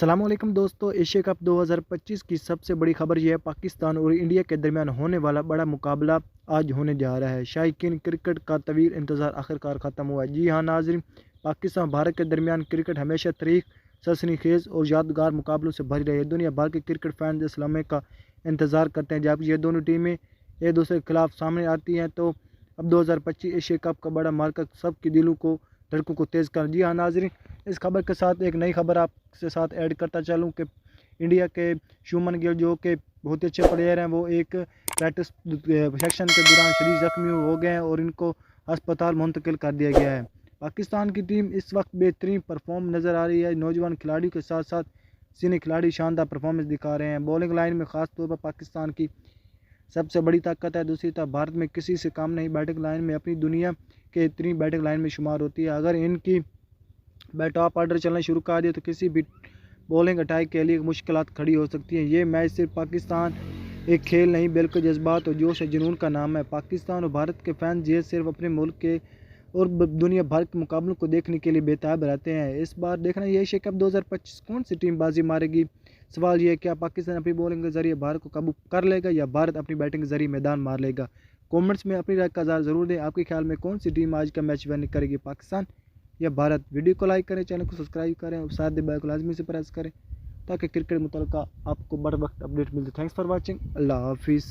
अस्सलाम वालेकुम दोस्तों। एशिया कप 2025 की सबसे बड़ी खबर यह है, पाकिस्तान और इंडिया के दरमियान होने वाला बड़ा मुकाबला आज होने जा रहा है। शायकीन, क्रिकेट का तवील इंतज़ार आखिरकार ख़त्म हुआ। जी हाँ नाज़रीन, पाकिस्तान भारत के दरमियान क्रिकेट हमेशा तारीख, सनसनीखेज़ और यादगार मुकाबलों से भरी रही है। दुनिया भर के क्रिकेट फैन इस लम्हे का इंतज़ार करते हैं जब ये दोनों टीमें एक दूसरे के खिलाफ सामने आती हैं। तो अब 2025 एशिया कप का बड़ा मार्का सबके दिलों को, धड़कों को तेज़ कर। जी हाँ नाज़रीन, इस खबर के साथ एक नई खबर आपके साथ ऐड करता चलूँ कि इंडिया के शुभमन गिल जो कि बहुत ही अच्छे प्लेयर हैं, वो एक प्रैक्टिस सेक्शन के दौरान शदीद जख्मी हो गए हैं और इनको अस्पताल मुंतकिल कर दिया गया है। पाकिस्तान की टीम इस वक्त बेहतरीन परफॉर्म नज़र आ रही है। नौजवान खिलाड़ियों के साथ साथ सीनियर खिलाड़ी शानदार परफॉर्मेंस दिखा रहे हैं। बॉलिंग लाइन में ख़ास तौर पर पाकिस्तान की सबसे बड़ी ताकत है। दूसरी तरफ भारत में किसी से कम नहीं, बैटिंग लाइन में अपनी दुनिया के बेहतरीन बैटिंग लाइन में शुमार होती है। अगर इनकी टॉप ऑर्डर चलना शुरू कर दिया तो किसी भी बॉलिंग अटैक के लिए मुश्किलात खड़ी हो सकती हैं। ये मैच सिर्फ पाकिस्तान एक खेल नहीं बल्कि जज्बात और जोश और जुनून का नाम है। पाकिस्तान और भारत के फैंस ये सिर्फ अपने मुल्क के और दुनिया भर के मुकाबलों को देखने के लिए बेताब रहते हैं। इस बार देखना ये एशिया कप 2025 कौन सी टीम बाजी मारेगी। सवाल ये है, क्या पाकिस्तान अपनी बॉलिंग के जरिए भारत को काबू कर लेगा या भारत अपनी बैटिंग के जरिए मैदान मार लेगा। कमेंट्स में अपनी राय का इज़हार ज़रूर दें। आपके ख्याल में कौन सी टीम आज का मैच विन करेगी, पाकिस्तान या भारत। वीडियो को लाइक करें, चैनल को सब्सक्राइब करें और साथ बेल को लाजमी से प्रेस करें ताकि क्रिकेट मुतल्लिक़ आपको बर वक्त अपडेट मिलते। Thanks for watching. अल्लाह हाफिज़।